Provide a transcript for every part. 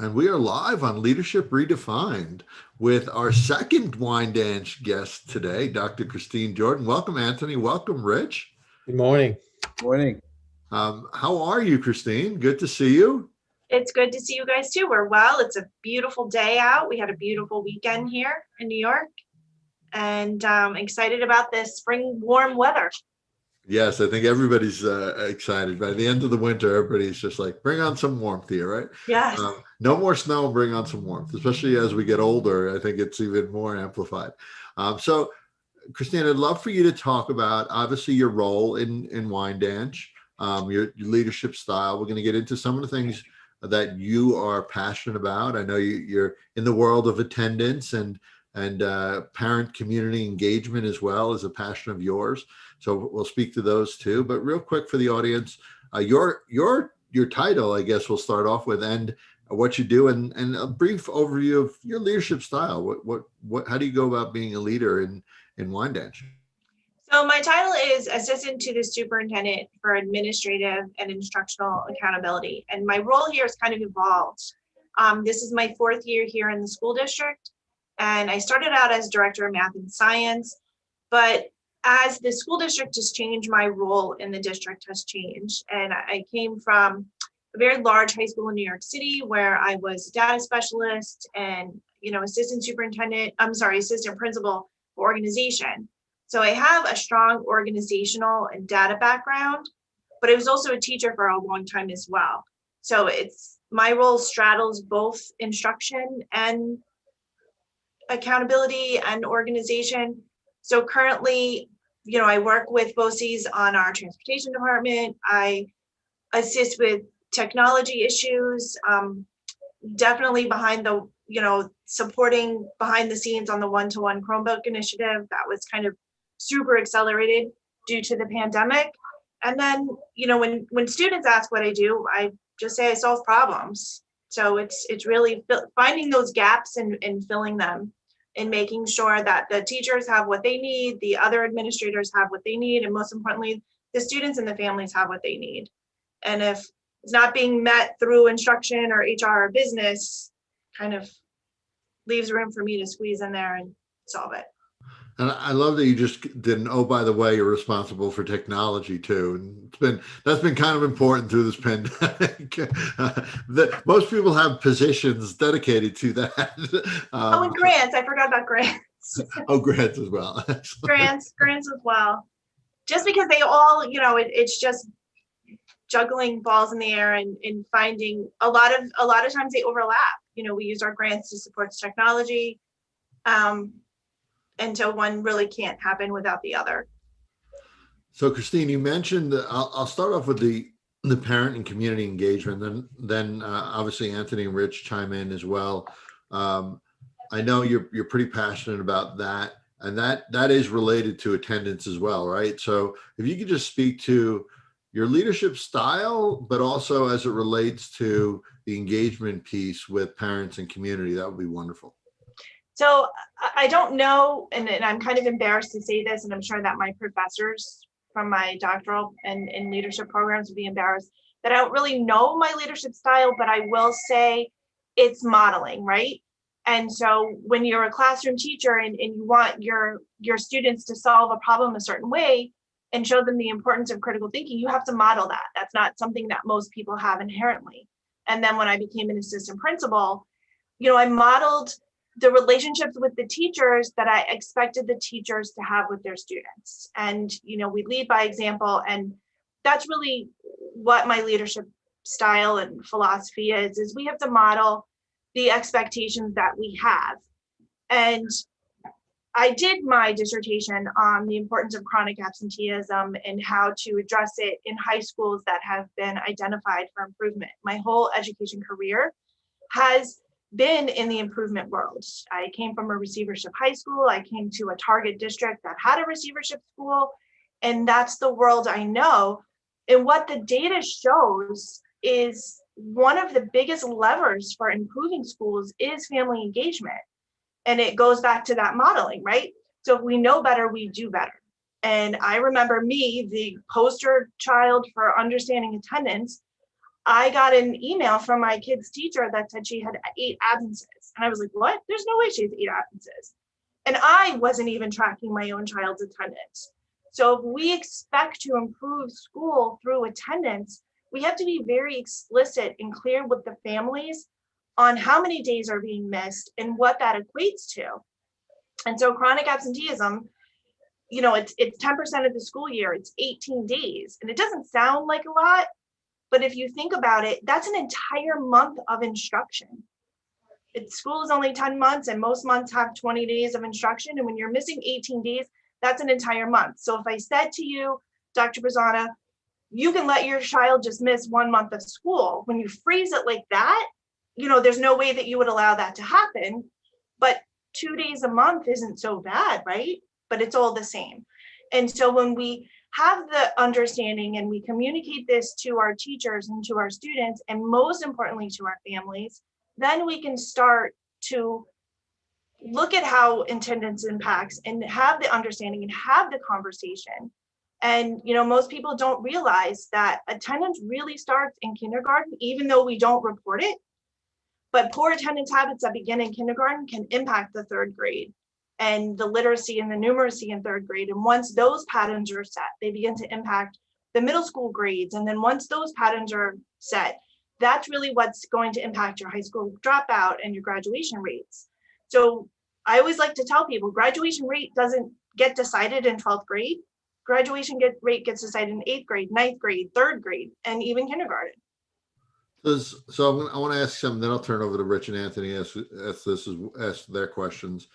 And we are live on Leadership Redefined with our second wine dance guest today, Dr. Christine Jordan. Welcome, Anthony. Welcome, Rich. Good morning. Morning. How are you, Christine? Good to see you. It's good to see you guys too. We're well. It's a beautiful day out. We had a beautiful weekend here in New York, and excited about this spring warm weather. Yes, I think everybody's excited. By the end of the winter, everybody's just like, bring on some warmth here, right? Yes. No more snow, bring on some warmth, especially as we get older. I think it's even more amplified. So, Christine, I'd love for you to talk about, obviously, your role in Wine Dance, your leadership style. We're going to get into some of the things that you are passionate about. I know you're in the world of attendance and parent community engagement as well is a passion of yours. So we'll speak to those too. But real quick for the audience, your title, I guess we'll start off with, and what you do, and a brief overview of your leadership style. What how do you go about being a leader in Wine Dance? So my title is Assistant to the Superintendent for Administrative and Instructional Accountability. And my role here has kind of evolved. This is my fourth year here in the school district. And I started out as Director of Math and Science, but as the school district has changed, my role in the district has changed. And I came from a very large high school in New York City where I was a data specialist and, assistant principal for organization. So I have a strong organizational and data background, but I was also a teacher for a long time as well. So my role straddles both instruction and accountability and organization. So currently, I work with BOCES on our transportation department. I assist with technology issues, definitely behind the, supporting behind the scenes on the one-to-one Chromebook initiative that was kind of super accelerated due to the pandemic. And then, when students ask what I do, I just say I solve problems. So it's really finding those gaps and filling them, and making sure that the teachers have what they need, the other administrators have what they need, and most importantly, the students and the families have what they need. And if it's not being met through instruction or HR or business, kind of leaves room for me to squeeze in there and solve it. And I love that you just didn't. Oh, by the way, you're responsible for technology too, and that's been kind of important through this pandemic. Most people have positions dedicated to that. And grants. I forgot about grants. Oh, grants as well. grants as well. Just because they all, it's just juggling balls in the air and finding a lot of times they overlap. We use our grants to support technology. Until one really can't happen without the other. So, Christine, you mentioned, I'll start off with the parent and community engagement, then obviously Anthony and Rich chime in as well. I know you're pretty passionate about that, and that is related to attendance as well, right? So if you could just speak to your leadership style, but also as it relates to the engagement piece with parents and community, that would be wonderful. So I don't know, and I'm kind of embarrassed to say this, and I'm sure that my professors from my doctoral and leadership programs would be embarrassed, that I don't really know my leadership style, but I will say it's modeling, right? And so when you're a classroom teacher and you want your students to solve a problem a certain way and show them the importance of critical thinking, you have to model that. That's not something that most people have inherently. And then when I became an assistant principal, I modeled the relationships with the teachers that I expected the teachers to have with their students. And, we lead by example. And that's really what my leadership style and philosophy is we have to model the expectations that we have. And I did my dissertation on the importance of chronic absenteeism and how to address it in high schools that have been identified for improvement. My whole education career has been in the improvement world. I came from a receivership high school. I came to a target district that had a receivership school, and that's the world I know. And what the data shows is one of the biggest levers for improving schools is family engagement. And it goes back to that modeling, right? So if we know better, we do better. And I remember me, the poster child for understanding attendance, I got an email from my kid's teacher that said she had 8 absences. And I was like, what? There's no way she has 8 absences. And I wasn't even tracking my own child's attendance. So if we expect to improve school through attendance, we have to be very explicit and clear with the families on how many days are being missed and what that equates to. And so chronic absenteeism, it's 10% of the school year, it's 18 days. And it doesn't sound like a lot, but if you think about it, that's an entire month of instruction. School is only 10 months and most months have 20 days of instruction. And when you're missing 18 days, that's an entire month. So if I said to you, Dr. Brazana, you can let your child just miss 1 month of school. When you phrase it like that, there's no way that you would allow that to happen. But 2 days a month isn't so bad, right? But it's all the same. And so when we have the understanding and we communicate this to our teachers and to our students, and most importantly to our families, then we can start to look at how attendance impacts and have the understanding and have the conversation. And most people don't realize that attendance really starts in kindergarten, even though we don't report it. But poor attendance habits that begin in kindergarten can impact the 3rd grade and the literacy and the numeracy in 3rd grade. And once those patterns are set, they begin to impact the middle school grades. And then once those patterns are set, that's really what's going to impact your high school dropout and your graduation rates. So I always like to tell people graduation rate doesn't get decided in 12th grade. Graduation rate gets decided in 8th grade, 9th grade, 3rd grade, and even kindergarten. So I want to ask something, then I'll turn over to Rich and Anthony, ask their questions.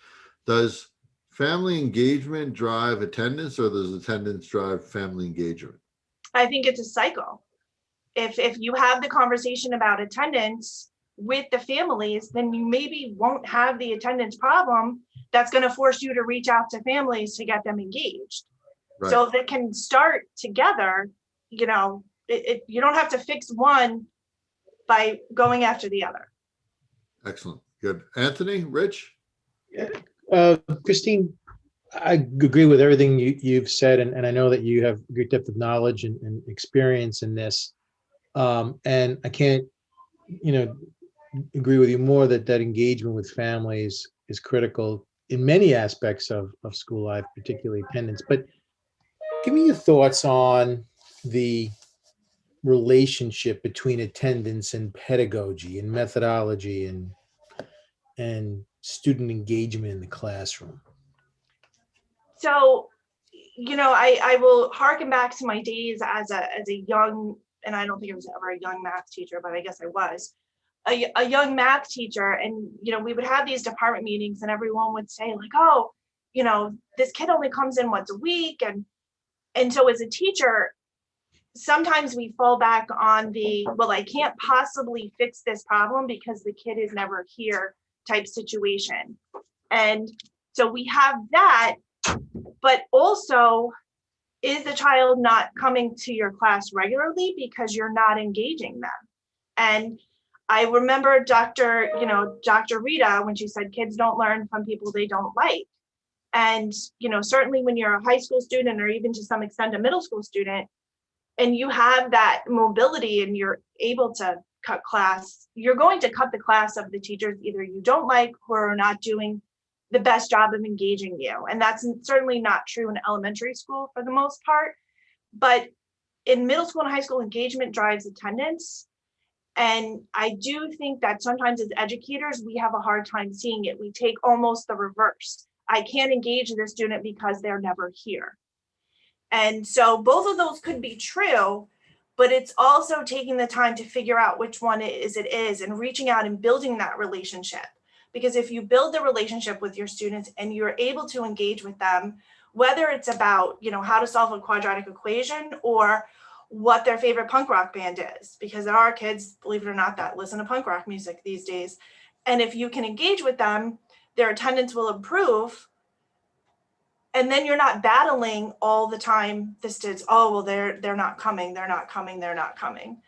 Does family engagement drive attendance, or does attendance drive family engagement? I think it's a cycle. If you have the conversation about attendance with the families, then you maybe won't have the attendance problem that's going to force you to reach out to families to get them engaged. Right. So if it can start together, you don't have to fix one by going after the other. Excellent. Good. Anthony, Rich? Christine, I agree with everything you've said, and I know that you have great depth of knowledge and experience in this. And I can't, agree with you more that engagement with families is critical in many aspects of school life, particularly attendance. But give me your thoughts on the relationship between attendance and pedagogy and methodology and student engagement in the classroom. So, I will harken back to my days as a young, and I don't think I was ever a young math teacher, but I guess I was a young math teacher. And, we would have these department meetings and everyone would say like, oh, this kid only comes in once a week. And so as a teacher, sometimes we fall back on well, I can't possibly fix this problem because the kid is never here type situation. And so we have that, but also, is the child not coming to your class regularly because you're not engaging them? And I remember Dr. Rita, when she said kids don't learn from people they don't like. And, certainly when you're a high school student or even to some extent a middle school student, and you have that mobility and you're able to cut class, you're going to cut the class of the teachers either you don't like or are not doing the best job of engaging you. And that's certainly not true in elementary school for the most part. But in middle school and high school, engagement drives attendance. And I do think that sometimes as educators, we have a hard time seeing it. We take almost the reverse. I can't engage the student because they're never here. And so both of those could be true, but it's also taking the time to figure out which one it is and reaching out and building that relationship. Because if you build the relationship with your students and you're able to engage with them, whether it's about, how to solve a quadratic equation or what their favorite punk rock band is, because there are kids, believe it or not, that listen to punk rock music these days. And if you can engage with them, their attendance will improve. And then you're not battling all the time. They're not coming. They're not coming. They're not coming.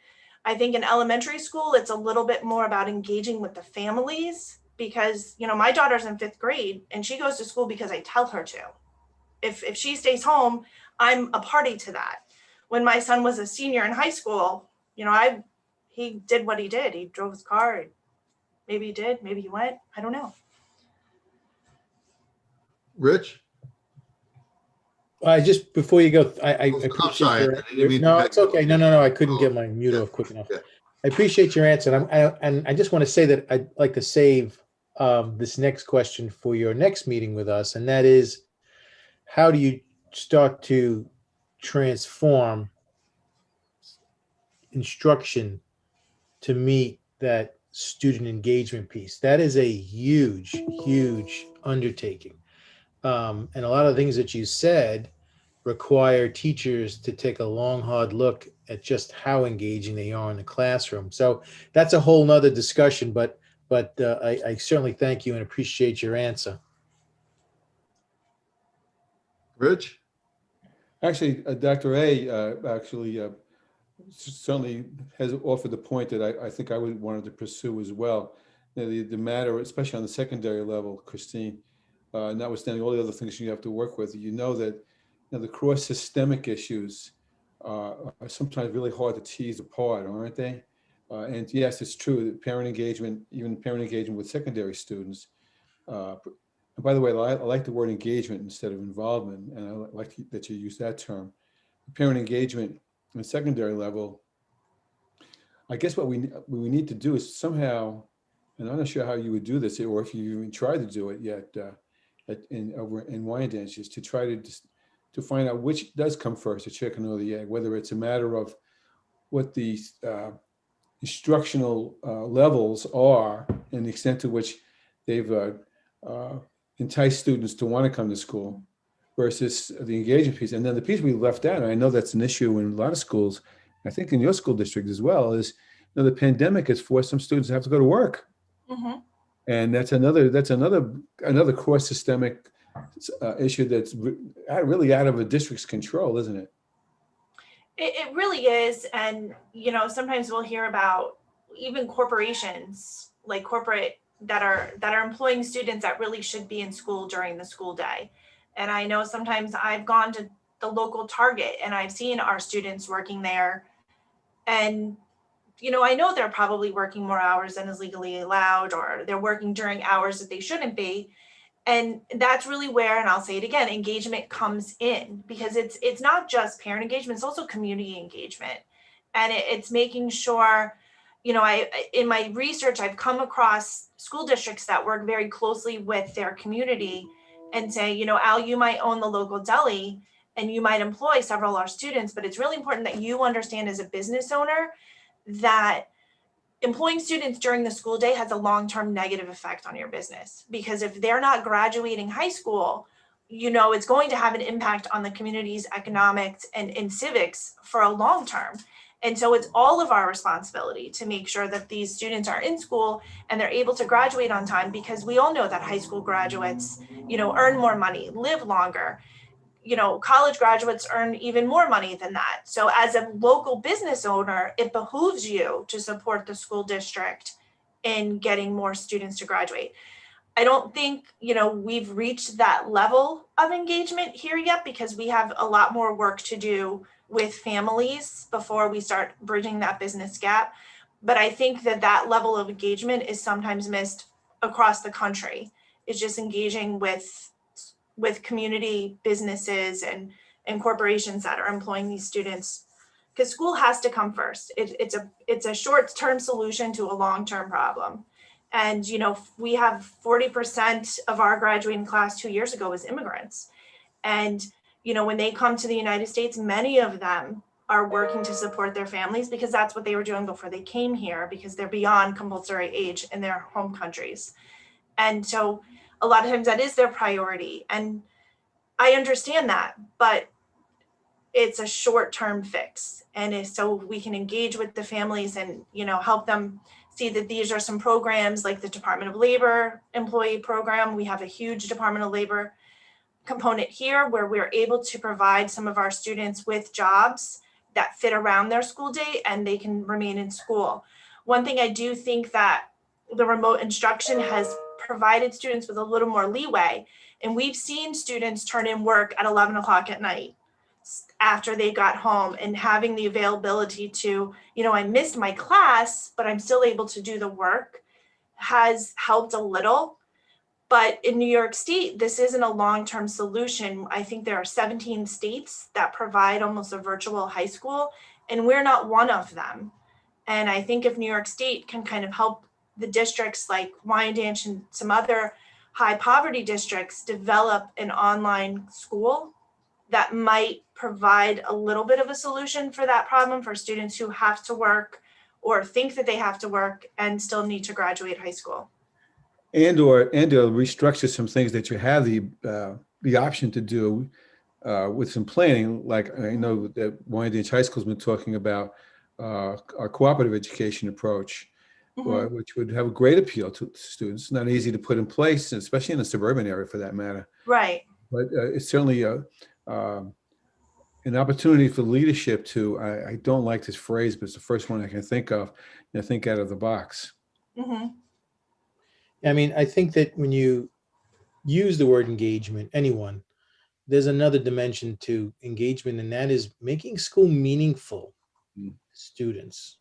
I think in elementary school, it's a little bit more about engaging with the families because, my daughter's in 5th grade and she goes to school because I tell her to. If she stays home, I'm a party to that. When my son was a senior in high school, he did what he did. He drove his car. Maybe he did, maybe he went, I don't know. Rich? I just, before you go, I I'm appreciate sorry, your, I didn't mean to no, cut it's you okay. off. No, I couldn't Oh, get my mute yeah, off quick enough. yeah. I appreciate your answer. And I just want to say that I'd like to save this next question for your next meeting with us. And that is, how do you start to transform instruction to meet that student engagement piece? That is a huge, huge undertaking. And a lot of things that you said require teachers to take a long, hard look at just how engaging they are in the classroom. So that's a whole nother discussion, but I certainly thank you and appreciate your answer. Rich? Actually, Dr. A actually certainly has offered the point that I think I would wanted to pursue as well. You know, the matter, especially on the secondary level, Christine, notwithstanding all the other things you have to work with, you know that the cross systemic issues are sometimes really hard to tease apart, aren't they? And yes, it's true that parent engagement, even parent engagement with secondary students. And by the way, I like the word engagement instead of involvement, and I like that you use that term. Parent engagement in secondary level, I guess what we need to do is somehow, and I'm not sure how you would do this, or if you even tried to do it yet, over in Wyandanch, is to try to find out which does come first, the chicken or the egg, whether it's a matter of what the instructional levels are and the extent to which they've entice students to want to come to school versus the engagement piece. And then the piece we left out, and I know that's an issue in a lot of schools, I think in your school district as well, is the pandemic has forced some students to have to go to work. Mm-hmm. And that's another cross systemic issue that's really out of a district's control, isn't it? It really is. And, sometimes we'll hear about even corporations, like corporate that are employing students that really should be in school during the school day. And I know sometimes I've gone to the local Target and I've seen our students working there. And, I know they're probably working more hours than is legally allowed, or they're working during hours that they shouldn't be. And that's really where, and I'll say it again, engagement comes in, because it's not just parent engagement, it's also community engagement. And it's making sure, in my research, I've come across school districts that work very closely with their community and say, Al, you might own the local deli and you might employ several of our students, but it's really important that you understand as a business owner that employing students during the school day has a long-term negative effect on your business, because if they're not graduating high school, it's going to have an impact on the community's economics and civics for a long term. And so it's all of our responsibility to make sure that these students are in school and they're able to graduate on time, because we all know that high school graduates, earn more money, live longer. College graduates earn even more money than that. So as a local business owner, it behooves you to support the school district in getting more students to graduate. I don't think, we've reached that level of engagement here yet, because we have a lot more work to do with families before we start bridging that business gap. But I think that level of engagement is sometimes missed across the country. It's just engaging with community businesses and corporations that are employing these students, because school has to come first. It's a short-term solution to a long-term problem. And we have 40% of our graduating class 2 years ago was immigrants. And when they come to the United States, many of them are working to support their families, because that's what they were doing before they came here, because they're beyond compulsory age in their home countries. And so a lot of times that is their priority. And I understand that, but it's a short-term fix. And so we can engage with the families and, help them see that these are some programs like the Department of Labor employee program. We have a huge Department of Labor component here where we're able to provide some of our students with jobs that fit around their school day and they can remain in school. One thing I do think that the remote instruction has provided students with a little more leeway, and we've seen students turn in work at 11 o'clock at night. after they got home, and having the availability to, I missed my class, but I'm still able to do the work, has helped a little. But in New York State, this isn't a long-term solution. I think there are 17 states that provide almost a virtual high school, and we're not one of them. And I think if New York State can kind of help the districts like Wyandanch and some other high poverty districts develop an online school, that might provide a little bit of a solution for that problem for students who have to work or think that they have to work and still need to graduate high school. And/or restructure some things that you have the option to do with some planning. Like I know that Wyandanch High School's been talking about our cooperative education approach, which would have a great appeal to students. It's not easy to put in place, especially in a suburban area for that matter. Right. But it's certainly an opportunity for leadership to, I don't like this phrase, but it's the first one I can think of, think out of the box. I mean, I think that when you use the word engagement, anyone, there's another dimension to engagement, and that is making school meaningful to students.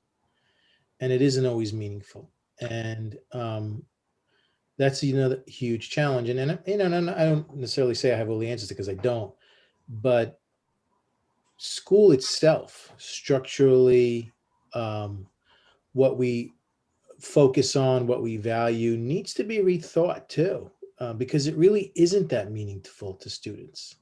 And it isn't always meaningful. And that's another huge challenge. And I don't necessarily say I have all the answers because I don't, but school itself, structurally, what we focus on, what we value, needs to be rethought too, because it really isn't that meaningful to students.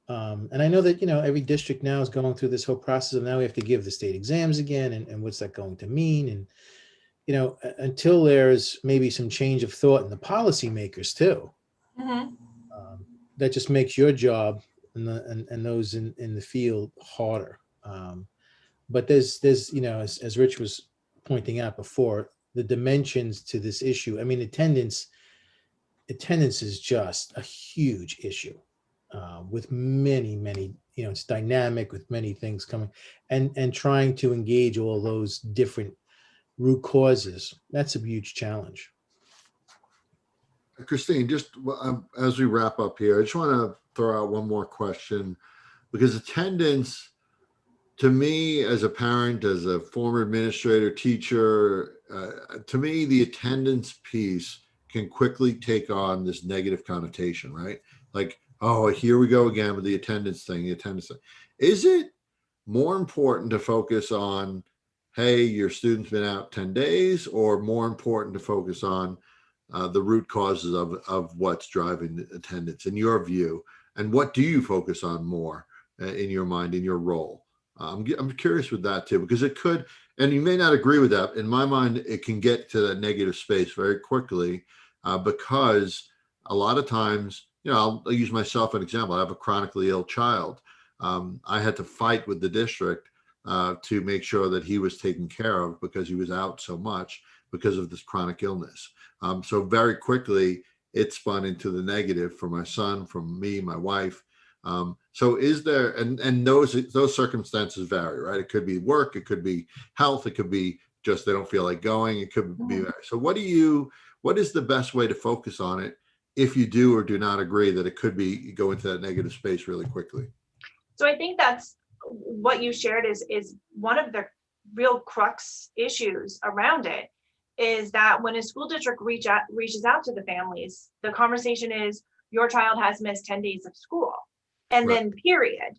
And I know that, every district now is going through this whole process of now we have to give the state exams again, and what's that going to mean? And, until there's maybe some change of thought in the policymakers too, that just makes your job and those in the field harder. But there's as Rich was pointing out before, the dimensions to this issue. I mean, attendance is just a huge issue with many, it's dynamic with many things coming, and trying to engage all those different root causes. That's a huge challenge. Christine, just as we wrap up here, I just want to throw out one more question, because attendance, to me, as a parent, as a former administrator, teacher, to me, the attendance piece can quickly take on this negative connotation, right? Like, oh, here we go again with the attendance thing, Is it more important to focus on, hey, your student's been out 10 days, or more important to focus on the root causes of what's driving the attendance in your view? And what do you focus on more in your mind, in your role? I'm curious with that too, because it could, and you may not agree with that. In my mind, it can get to that negative space very quickly because a lot of times, I'll use myself as an example. I have a chronically ill child. I had to fight with the district to make sure that he was taken care of because he was out so much because of this chronic illness. So very quickly, it spun into the negative for my son, from me, my wife. So is there, and those circumstances vary, right? It could be work, it could be health, it could be just they don't feel like going, it could be. So what is the best way to focus on it if you do or do not agree that it could be go into that negative space really quickly? So I think that's what you shared is one of the real crux issues around it, is that when a school district reaches out to the families, the conversation is, your child has missed 10 days of school. And Right. then period.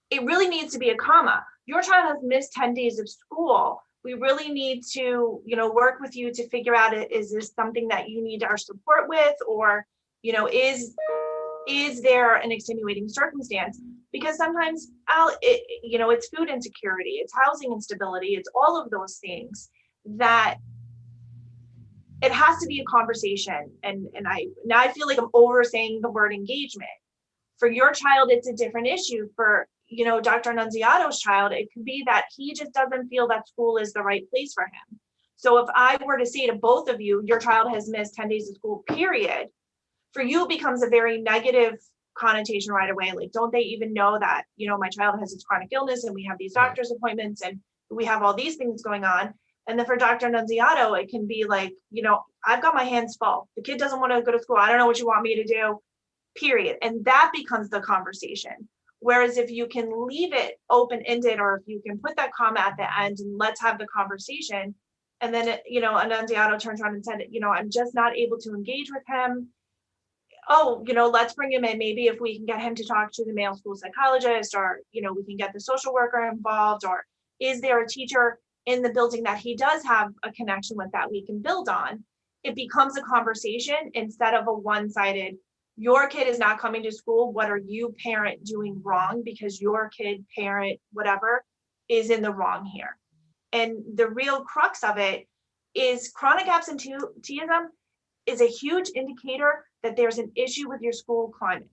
It really needs to be a comma. Your child has missed 10 days of school. We really need to, work with you to figure out, is this something that you need our support with, or, is there an extenuating circumstance? Because sometimes, it's food insecurity, it's housing instability, it's all of those things that it has to be a conversation. And I feel like I'm oversaying the word engagement. For your child, it's a different issue. For, Dr. Annunziato's child, it could be that he just doesn't feel that school is the right place for him. So if I were to say to both of you, your child has missed 10 days of school, period, for you, it becomes a very negative connotation right away. Like, don't they even know that, my child has this chronic illness and we have these doctor's appointments and we have all these things going on. And then for Dr. Annunziato, it can be like, I've got my hands full. The kid doesn't want to go to school. I don't know what you want me to do, period. And that becomes the conversation. Whereas if you can leave it open-ended, or if you can put that comma at the end and let's have the conversation, and then, Annunziato turns around and said, I'm just not able to engage with him. Oh, let's bring him in. Maybe if we can get him to talk to the male school psychologist, or, we can get the social worker involved, or is there a teacher in the building that he does have a connection with that we can build on? It becomes a conversation instead of a one-sided, your kid is not coming to school. What are you, parent, doing wrong? Because your kid, parent, whatever, is in the wrong here. And the real crux of it is chronic absenteeism is a huge indicator that there's an issue with your school climate.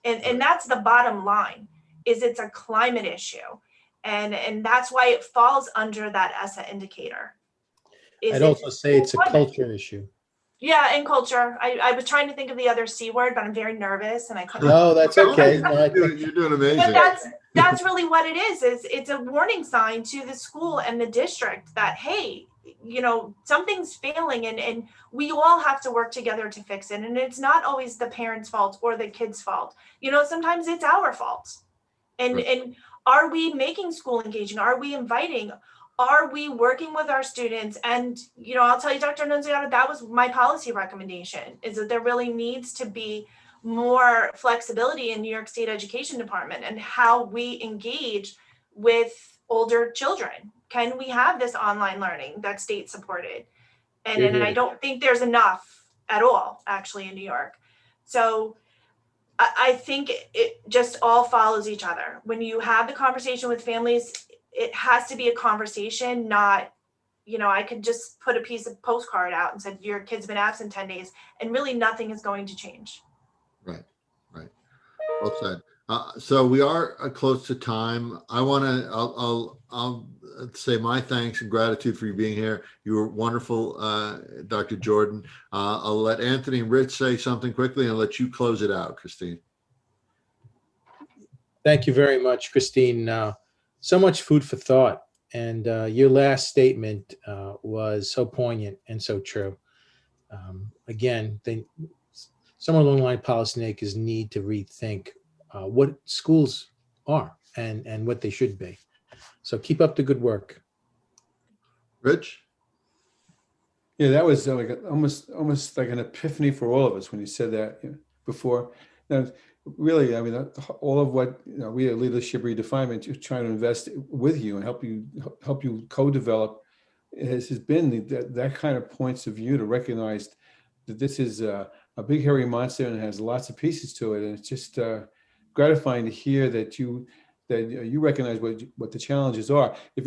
And that's the bottom line, is it's a climate issue. And that's why it falls under that ESSA indicator. I'd also say it's a culture issue. Yeah, and culture. I was trying to think of the other C word, but I'm very nervous and I couldn't. No, that's okay. No, You're doing amazing. But that's really what it is it's a warning sign to the school and the district that, hey, something's failing, and we all have to work together to fix it. And it's not always the parents' fault or the kids' fault. Sometimes it's our fault. And are we making school engaging? Are we inviting? Are we working with our students? And, I'll tell you, Dr. Annunziato, that was my policy recommendation, is that there really needs to be more flexibility in New York State Education Department and how we engage with older children. Can we have this online learning that's state supported? And I don't think there's enough at all, actually, in New York. So I think it just all follows each other. When you have the conversation with families, it has to be a conversation, not, I could just put a piece of postcard out and said, your kid's been absent 10 days, and really nothing is going to change. Right. Well said. So we are close to time. I'll say my thanks and gratitude for you being here. You were wonderful, Dr. Jordan. I'll let Anthony and Rich say something quickly and let you close it out, Christine. Thank you very much, Christine. So much food for thought. And your last statement was so poignant and so true. Again, somewhere along the line, policymakers need to rethink what schools are and what they should be. So keep up the good work. Rich? Yeah, that was like almost like an epiphany for all of us when you said that before. Now, really, I mean, all of what we at Leadership Redefined are trying to invest with you and help you co-develop has been that kind of points of view to recognize that this is a big hairy monster and it has lots of pieces to it, and it's just gratifying to hear that you recognize what the challenges are. If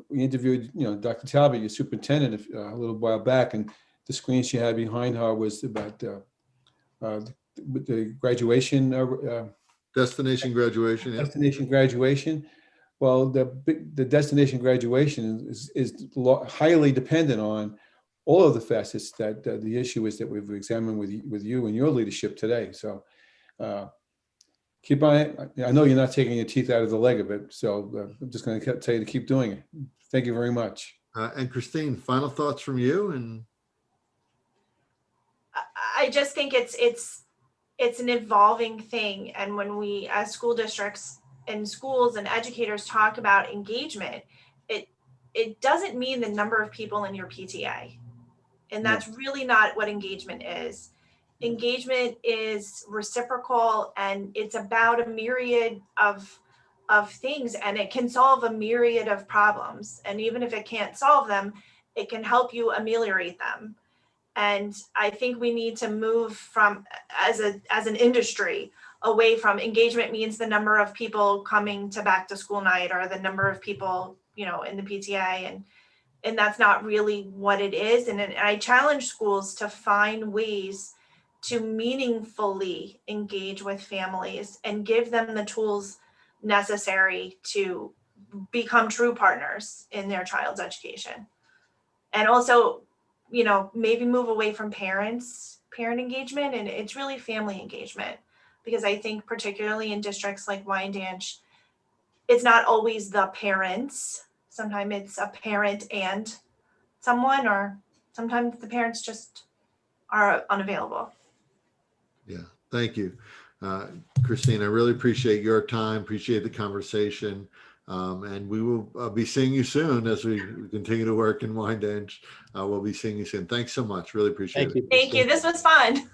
we interviewed Dr. Talbot, your superintendent, a little while back, and the screen she had behind her was about the graduation. Destination graduation. Yeah. Destination graduation. Well, the destination graduation is highly dependent on all of the facets that the issue is that we've examined with you and your leadership today. So keep on it. I know you're not taking your teeth out of the leg of it, so I'm just going to tell you to keep doing it. Thank you very much. And Christine, final thoughts from you? And I just think it's an evolving thing, and when we, as school districts and schools and educators, talk about engagement, it doesn't mean the number of people in your PTA, and that's really not what engagement is. Engagement is reciprocal, and it's about a myriad of things, and it can solve a myriad of problems. And even if it can't solve them, it can help you ameliorate them. And I think we need to move from, as an industry, away from engagement means the number of people coming to back to school night or the number of people, in the PTA, and that's not really what it is. And I challenge schools to find ways to meaningfully engage with families and give them the tools necessary to become true partners in their child's education. And also, maybe move away from parent engagement, and it's really family engagement, because I think particularly in districts like Wyandanch, it's not always the parents. Sometimes it's a parent and someone, or sometimes the parents just are unavailable. yeah, thank you. Christine, I really appreciate your time, appreciate the conversation. And we will be seeing you soon as we continue to work in Wyandanch. We'll be seeing you soon. Thanks so much. Really appreciate Thank it. you. Thank you. Christine. This was fun.